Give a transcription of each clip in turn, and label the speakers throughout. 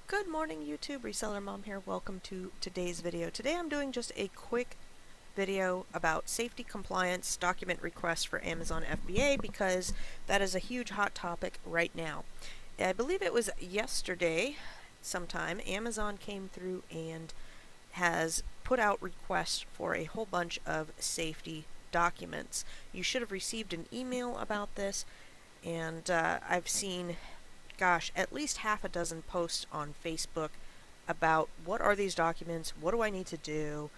Speaker 1: Good morning YouTube, Reseller Mom here. Welcome to today's video. Today I'm doing just a quick video about safety compliance document requests for Amazon FBA because that is a huge hot topic right now. I believe it was yesterday sometime Amazon came through and has put out requests for a whole bunch of safety documents. You should have received an email about this, and I've seen at least half a dozen posts on Facebook about what are these documents, what do I need to do,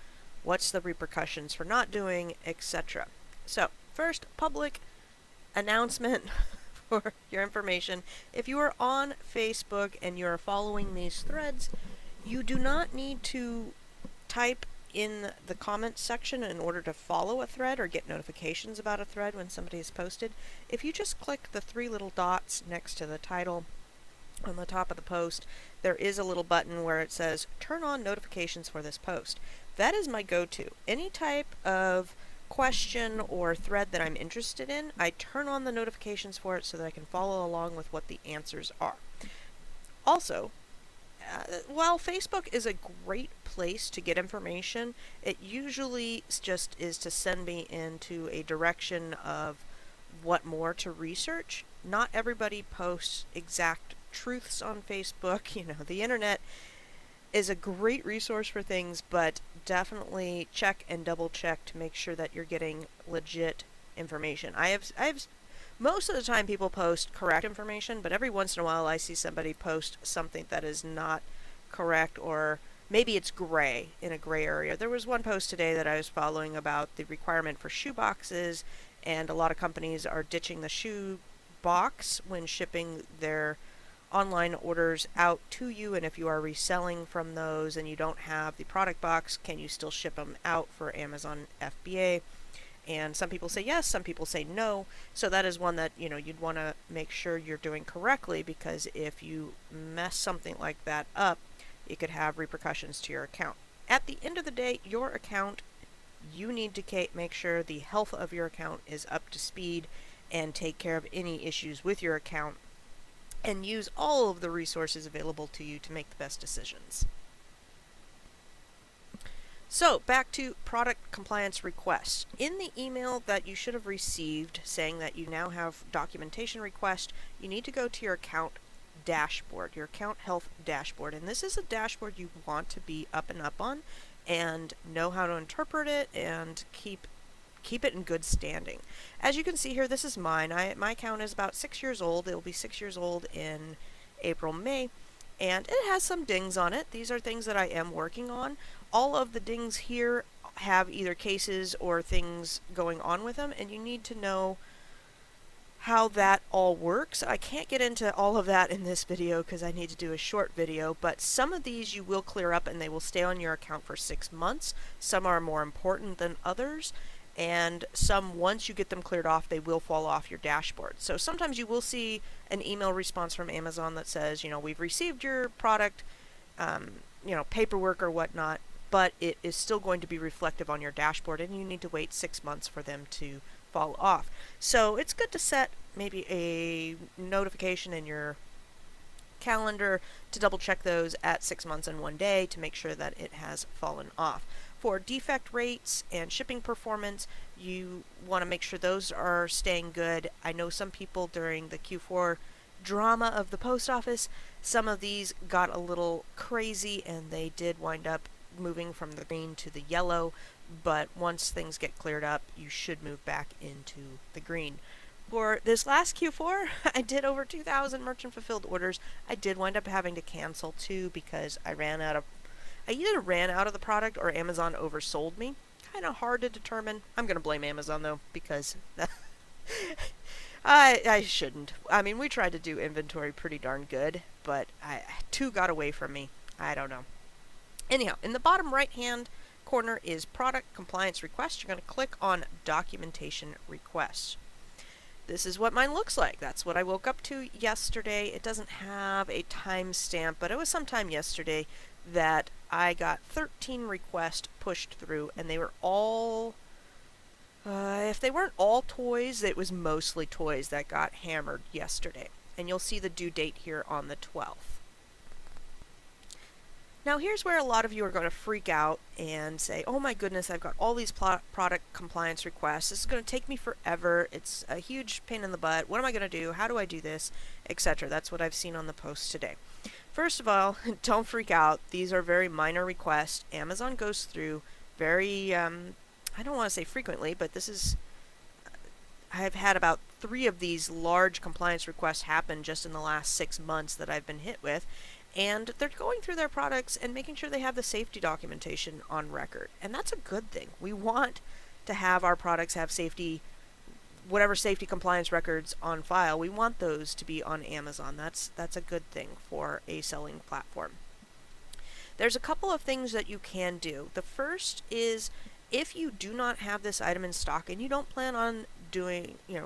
Speaker 1: what's the repercussions for not doing, etc. So, first, public announcement for your information. If you are on Facebook and you're following these threads, you do not need to type in the comments section in order to follow a thread or get notifications about a thread when somebody has posted. If you just click the three little dots next to the title on the top of the post, there is a little button where it says turn on notifications for this post. That is my go-to. Any type of question or thread that I'm interested in, I turn on the notifications for it so that I can follow along with what the answers are. Also, while Facebook is a great place to get information, it usually just is to send me into a direction of what more to research. Not everybody posts exact truths on Facebook. You know, the internet is a great resource for things, but definitely check and double check to make sure that you're getting legit information. I have most of the time people post correct information, but every once in a while I see somebody post something that is not correct, or maybe it's gray, in a gray area. There was one post today that I was following about the requirement for shoe boxes, and a lot of companies are ditching the shoe box when shipping their online orders out to you, and if you are reselling from those and you don't have the product box, can you still ship them out for Amazon FBA? And some people say yes, some people say no. So that is one that, you know, you'd want to make sure you're doing correctly, because if you mess something like that up, it could have repercussions to your account. At the end of the day, your account, you need to make sure the health of your account is up to speed and take care of any issues with your account, and use all of the resources available to you to make the best decisions. So, back to product compliance requests. In the email that you should have received saying that you now have documentation request, you need to go to your account dashboard, your account health dashboard. And this is a dashboard you want to be up and up on and know how to interpret it and keep it in good standing. As you can see here, this is mine. My account is about 6 years old. It will be 6 years old in April, May. And it has some dings on it. These are things that I am working on. All of the dings here have either cases or things going on with them, and you need to know how that all works. I can't get into all of that in this video because I need to do a short video, but some of these you will clear up and they will stay on your account for 6 months. Some are more important than others, and some, once you get them cleared off, they will fall off your dashboard. So sometimes you will see an email response from Amazon that says, you know, we've received your product, you know, paperwork or whatnot, but it is still going to be reflective on your dashboard, and you need to wait 6 months for them to fall off. So it's good to set maybe a notification in your calendar to double check those at 6 months and 1 day to make sure that it has fallen off. For defect rates and shipping performance, you want to make sure those are staying good. I know some people during the Q4 drama of the post office, some of these got a little crazy and they did wind up moving from the green to the yellow, but once things get cleared up, you should move back into the green. For this last Q4, I did over 2,000 merchant fulfilled orders. I did wind up having to cancel 2 because I either ran out of the product or Amazon oversold me. Kind of hard to determine. I'm going to blame Amazon though, because I shouldn't. I mean, we tried to do inventory pretty darn good, but 2 got away from me. I don't know. Anyhow, in the bottom right hand corner is product compliance request. You're going to click on documentation requests. This is what mine looks like. That's what I woke up to yesterday. It doesn't have a timestamp, but it was sometime yesterday that I got 13 requests pushed through, and they were all, if they weren't all toys, it was mostly toys that got hammered yesterday. And you'll see the due date here on the 12th. Now here's where a lot of you are going to freak out and say, oh my goodness, I've got all these product compliance requests. This is going to take me forever. It's a huge pain in the butt. What am I going to do? How do I do this? Etc. That's what I've seen on the post today. First of all, don't freak out. These are very minor requests. Amazon goes through very, I don't want to say frequently, but I've had about 3 of these large compliance requests happen just in the last 6 months that I've been hit with. And they're going through their products and making sure they have the safety documentation on record. And that's a good thing. We want to have our products have whatever safety compliance records on file. We want those to be on Amazon. That's a good thing for a selling platform. There's a couple of things that you can do. The first is, if you do not have this item in stock and you don't plan on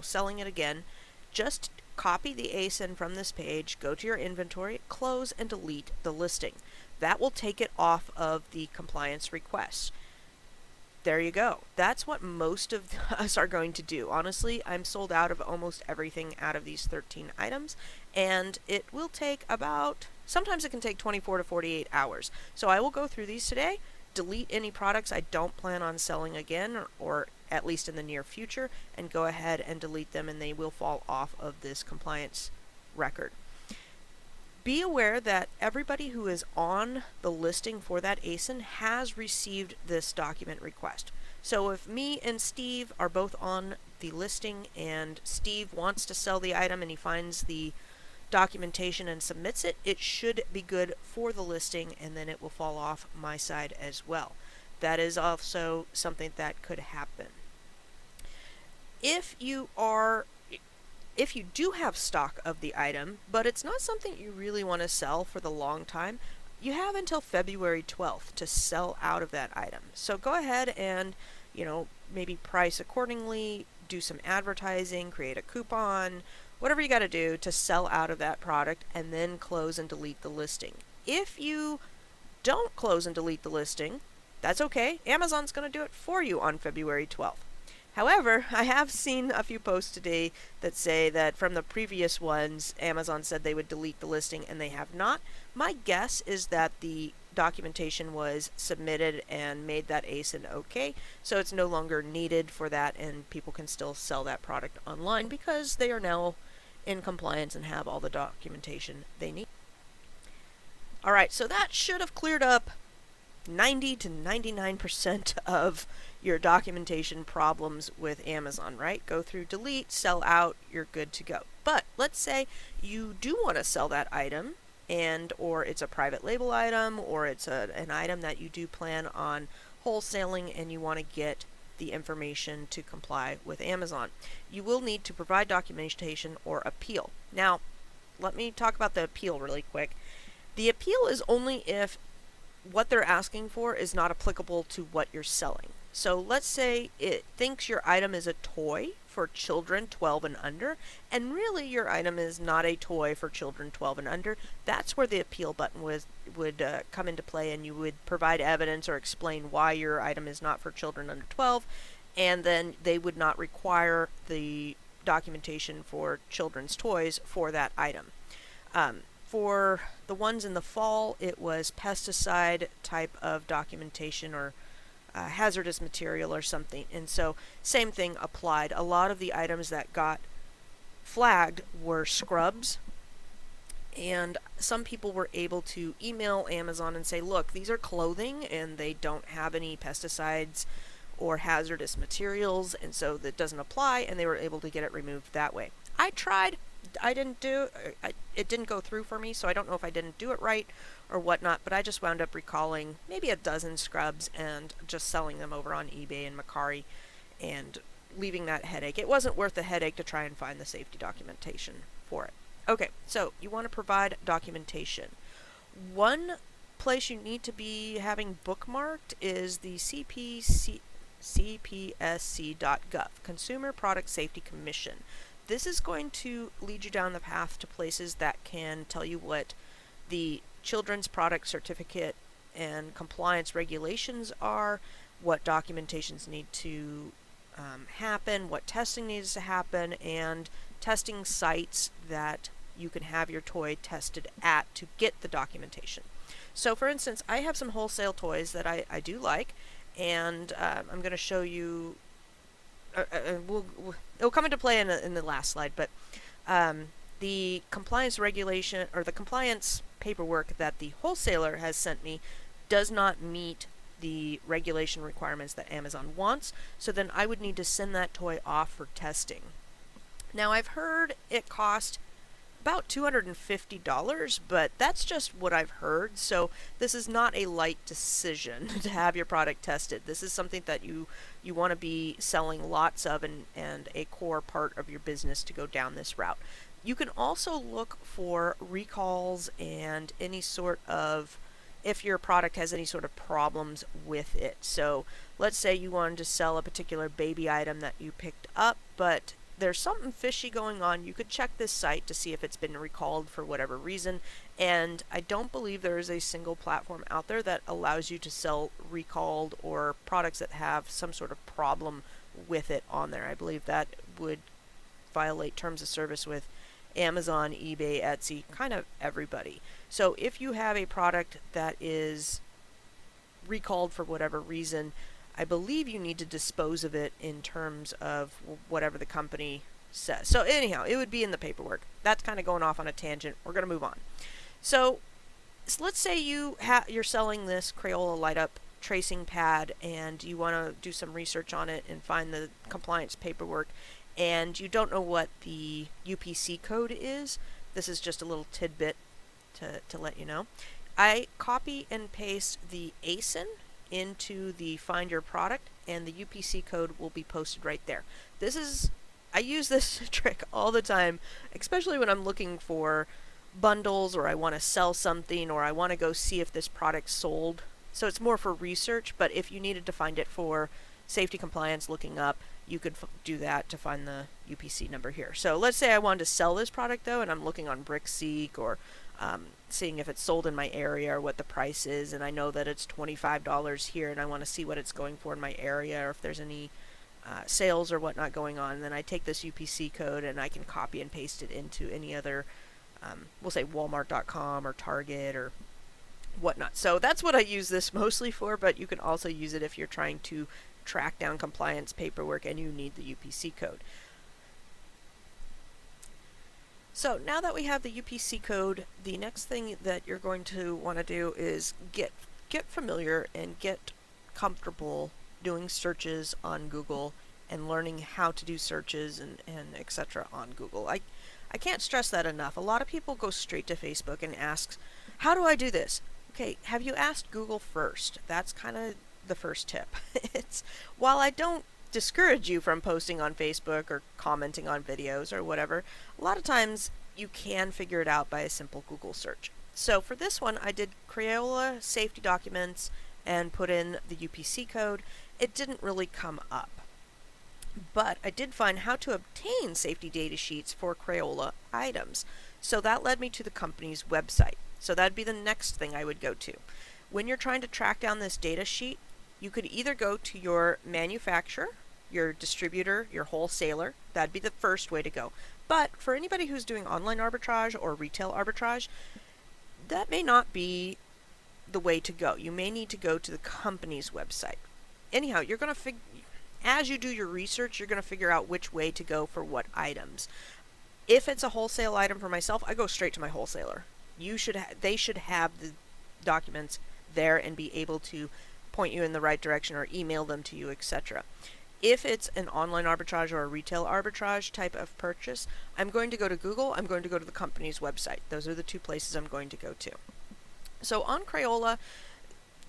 Speaker 1: selling it again, just copy the ASIN from this page, go to your inventory, close and delete the listing. That will take it off of the compliance request. There you go. That's what most of us are going to do. Honestly, I'm sold out of almost everything out of these 13 items, and it will take sometimes it can take 24 to 48 hours. So I will go through these today, delete any products I don't plan on selling again, or at least in the near future, and go ahead and delete them, and they will fall off of this compliance record. Be aware that everybody who is on the listing for that ASIN has received this document request. So if me and Steve are both on the listing and Steve wants to sell the item and he finds the documentation and submits it, it should be good for the listing, and then it will fall off my side as well. That is also something that could happen. If you do have stock of the item, but it's not something you really want to sell for the long time, you have until February 12th to sell out of that item. So go ahead and, maybe price accordingly, do some advertising, create a coupon, whatever you got to do to sell out of that product, and then close and delete the listing. If you don't close and delete the listing, that's okay. Amazon's going to do it for you on February 12th. However, I have seen a few posts today that say that from the previous ones, Amazon said they would delete the listing, and they have not. My guess is that the documentation was submitted and made that ASIN okay, so it's no longer needed for that, and people can still sell that product online because they are now in compliance and have all the documentation they need. Alright, so that should have cleared up 90 to 99% of your documentation problems with Amazon, right? Go through, delete, sell out, you're good to go. But let's say you do want to sell that item, or it's a private label item, or it's an item that you do plan on wholesaling and you want to get the information to comply with Amazon. You will need to provide documentation or appeal. Now, let me talk about the appeal really quick. The appeal is only if what they're asking for is not applicable to what you're selling. So let's say it thinks your item is a toy for children 12 and under, and really your item is not a toy for children 12 and under. That's where the appeal button would come into play, and you would provide evidence or explain why your item is not for children under 12, and then they would not require the documentation for children's toys for that item. For the ones in the fall, it was pesticide type of documentation or hazardous material or something, and so same thing applied. A lot of the items that got flagged were scrubs, and some people were able to email Amazon and say, look, these are clothing and they don't have any pesticides or hazardous materials, and so that doesn't apply, and they were able to get it removed that way. I tried. It didn't go through for me, so I don't know if I didn't do it right or whatnot, but I just wound up recalling maybe a dozen scrubs and just selling them over on eBay and Mercari and leaving that headache. It wasn't worth the headache to try and find the safety documentation for it. Okay, so you want to provide documentation. One place you need to be having bookmarked is the CPSC.gov, Consumer Product Safety Commission. This is going to lead you down the path to places that can tell you what the Children's Product Certificate and compliance regulations are, what documentations need to happen, what testing needs to happen, and testing sites that you can have your toy tested at to get the documentation. So for instance, I have some wholesale toys that I do like, and I'm going to show you, it'll come into play in the last slide, but the compliance regulation, or the compliance paperwork that the wholesaler has sent me does not meet the regulation requirements that Amazon wants, so then I would need to send that toy off for testing. Now, I've heard it cost about $250, but that's just what I've heard, so this is not a light decision to have your product tested. This is something that you want to be selling lots of, and a core part of your business to go down this route. You can also look for recalls and any sort of, if your product has any sort of problems with it. So let's say you wanted to sell a particular baby item that you picked up, but there's something fishy going on. You could check this site to see if it's been recalled for whatever reason, and I don't believe there is a single platform out there that allows you to sell recalled or products that have some sort of problem with it on there. I believe that would violate terms of service with Amazon, eBay, Etsy, kind of everybody. So if you have a product that is recalled for whatever reason, I believe you need to dispose of it in terms of whatever the company says. So anyhow, it would be in the paperwork. That's kind of going off on a tangent. We're going to move on. So let's say you're selling this Crayola light up tracing pad, and you want to do some research on it and find the compliance paperwork, and you don't know what the UPC code is. This is just a little tidbit to let you know. I copy and paste the ASIN into the Find Your Product, and the UPC code will be posted right there. I use this trick all the time, especially when I'm looking for bundles, or I want to sell something, or I want to go see if this product's sold. So it's more for research, but if you needed to find it for safety compliance looking up, you could do that to find the UPC number here. So let's say I wanted to sell this product though, and I'm looking on BrickSeek, or seeing if it's sold in my area or what the price is, and I know that it's $25 here, and I want to see what it's going for in my area, or if there's any sales or whatnot going on. And then I take this UPC code and I can copy and paste it into any other, we'll say Walmart.com or Target or whatnot. So that's what I use this mostly for, but you can also use it if you're trying to track down compliance paperwork and you need the UPC code. So now that we have the UPC code, the next thing that you're going to want to do is get familiar and get comfortable doing searches on Google and learning how to do searches and etc. on Google. I can't stress that enough. A lot of people go straight to Facebook and ask, how do I do this? Okay, have you asked Google first? That's kind of the first tip. While I don't discourage you from posting on Facebook or commenting on videos or whatever, a lot of times you can figure it out by a simple Google search. So for this one, I did Crayola safety documents and put in the UPC code. It didn't really come up, but I did find how to obtain safety data sheets for Crayola items. So that led me to the company's website. So that'd be the next thing I would go to. When you're trying to track down this data sheet, you could either go to your manufacturer, your distributor, your wholesaler. That'd be the first way to go. But for anybody who's doing online arbitrage or retail arbitrage, that may not be the way to go. You may need to go to the company's website. Anyhow, you're going to as you do your research, you're going to figure out which way to go for what items. If it's a wholesale item for myself, I go straight to my wholesaler. They should have the documents there and be able to point you in the right direction or email them to you, etc. If it's an online arbitrage or a retail arbitrage type of purchase, I'm going to go to Google, I'm going to go to the company's website. Those are the two places I'm going to go to. So on Crayola,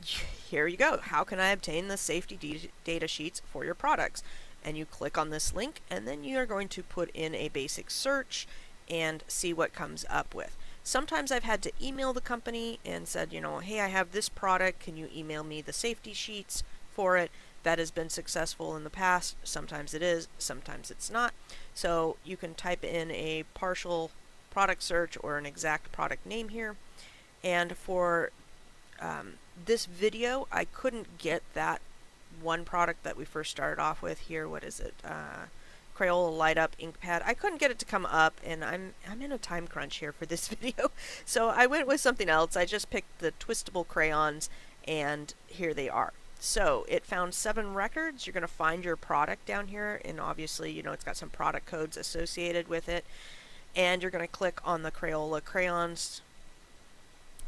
Speaker 1: here you go. How can I obtain the safety data sheets for your products? And you click on this link, and then you are going to put in a basic search and see what comes up with. Sometimes I've had to email the company and said, hey, I have this product, can you email me the safety sheets for it? That has been successful in the past. Sometimes it is, sometimes it's not. So you can type in a partial product search or an exact product name here. And for this video, I couldn't get that one product that we first started off with here. What is it? Crayola light up ink pad. I couldn't get it to come up, and I'm in a time crunch here for this video, so I went with something else. I just picked the twistable crayons, and here they are. So it found 7 records. You're going to find your product down here, and obviously, you know, it's got some product codes associated with it. And you're going to click on the Crayola crayons,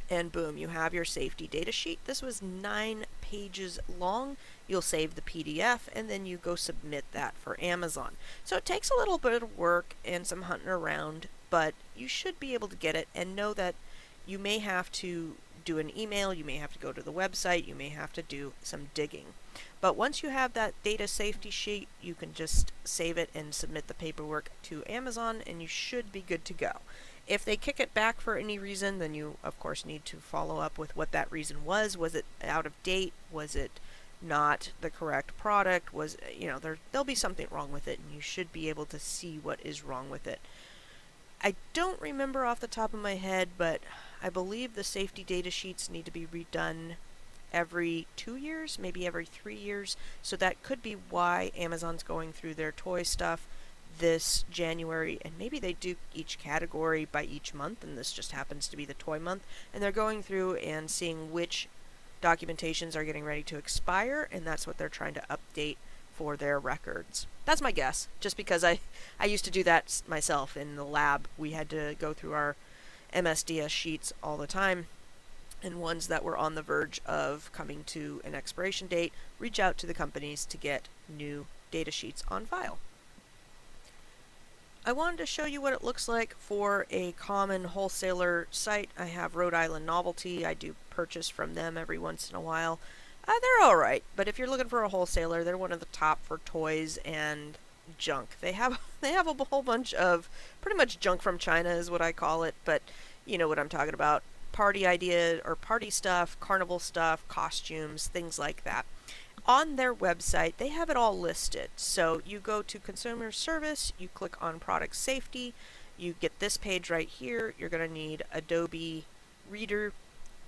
Speaker 1: and boom, you have your safety data sheet. This was 9 pages long. You'll save the PDF, and then you go submit that for Amazon. So it takes a little bit of work and some hunting around, but you should be able to get it, and know that you may have to do an email, you may have to go to the website, you may have to do some digging. But once you have that data safety sheet, you can just save it and submit the paperwork to Amazon, and you should be good to go. If they kick it back for any reason, then you of course need to follow up with what that reason was. Was it out of date? Was it not the correct product? Was, you know, there'll be something wrong with it, and you should be able to see what is wrong with it. I don't remember off the top of my head, but I believe the safety data sheets need to be redone every 2 years, maybe every 3 years. So that could be why Amazon's going through their toy stuff this January, and maybe they do each category by each month, and this just happens to be the toy month, and they're going through and seeing which documentations are getting ready to expire, and that's what they're trying to update for their records. That's my guess, just because I used to do that myself in the lab. We had to go through our MSDS sheets all the time, and ones that were on the verge of coming to an expiration date, reach out to the companies to get new data sheets on file. I wanted to show you what it looks like for a common wholesaler site. I have Rhode Island Novelty. I do purchase from them every once in a while. They're alright, but if you're looking for a wholesaler, they're one of the top for toys and junk. They have a whole bunch of pretty much junk from China is what I call it, but you know what I'm talking about. Party idea or party stuff, carnival stuff, costumes, things like that. On their website, they have it all listed. So you go to Consumer Service, you click on Product Safety, you get this page right here. You're going to need Adobe Reader,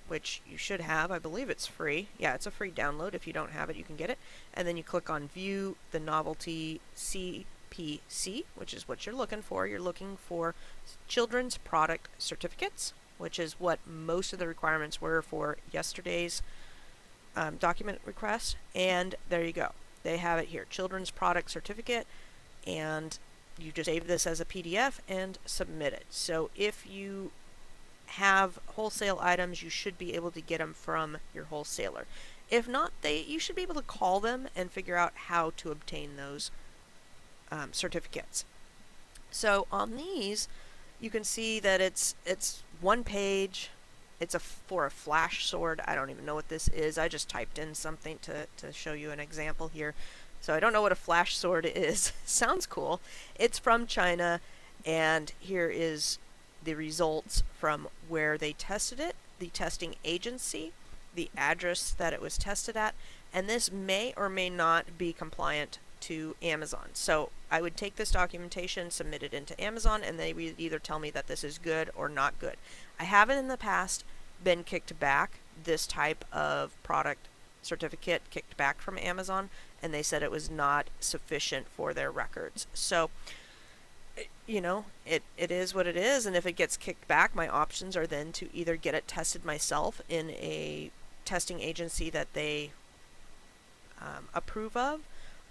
Speaker 1: which you should have. I believe it's free. Yeah, it's a free download. If you don't have it, you can get it. And then you click on View the Novelty CPC, which is what you're looking for. You're looking for Children's Product Certificates, which is what most of the requirements were for yesterday's document request, and there you go. They have it here, Children's Product Certificate, and you just save this as a PDF and submit it. So if you have wholesale items, you should be able to get them from your wholesaler. If not, you should be able to call them and figure out how to obtain those certificates. So on these, you can see that it's one page. It's for a flash sword. I don't even know what this is. I just typed in something to show you an example here. So I don't know what a flash sword is. Sounds cool. It's from China, and here is the results from where they tested it, the testing agency, the address that it was tested at, and this may or may not be compliant to Amazon. So I would take this documentation, submit it into Amazon, and they would either tell me that this is good or not good. I haven't in the past been kicked back, this type of product certificate kicked back from Amazon, and they said it was not sufficient for their records. So, you know, it is what it is, and if it gets kicked back, my options are then to either get it tested myself in a testing agency that they approve of,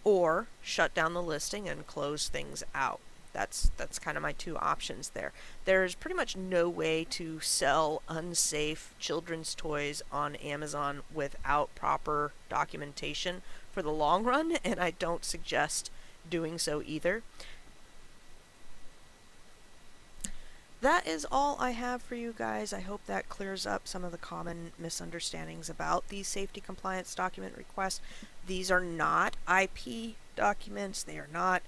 Speaker 1: or shut down the listing and close things out. That's kind of my two options there. There's pretty much no way to sell unsafe children's toys on Amazon without proper documentation for the long run, and I don't suggest doing so either. That is all I have for you guys. I hope that clears up some of the common misunderstandings about these safety compliance document requests. These are not IP documents. They are not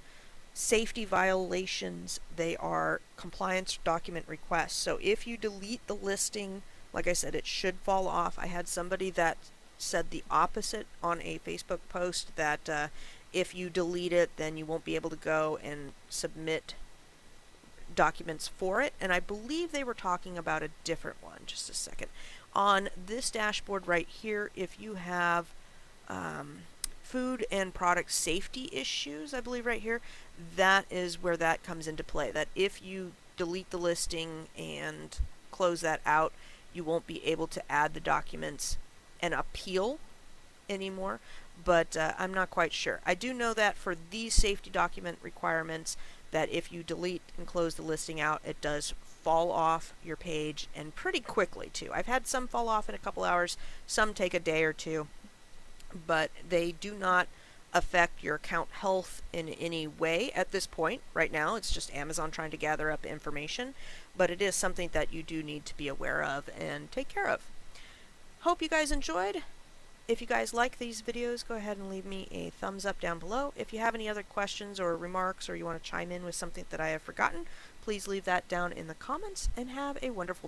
Speaker 1: safety violations. They are compliance document requests. So if you delete the listing, like I said, it should fall off. I had somebody that said the opposite on a Facebook post, that if you delete it, then you won't be able to go and submit documents for it, and I believe they were talking about a different one. Just a second. On this dashboard right here, if you have food and product safety issues, I believe right here, that is where that comes into play. That if you delete the listing and close that out, you won't be able to add the documents and appeal anymore, but I'm not quite sure. I do know that for these safety document requirements, that if you delete and close the listing out, it does fall off your page, and pretty quickly too. I've had some fall off in a couple hours, some take a day or two, but they do not affect your account health in any way at this point. Right now, it's just Amazon trying to gather up information, but it is something that you do need to be aware of and take care of. Hope you guys enjoyed. If you guys like these videos, go ahead and leave me a thumbs up down below. If you have any other questions or remarks, or you want to chime in with something that I have forgotten, please leave that down in the comments, and have a wonderful day.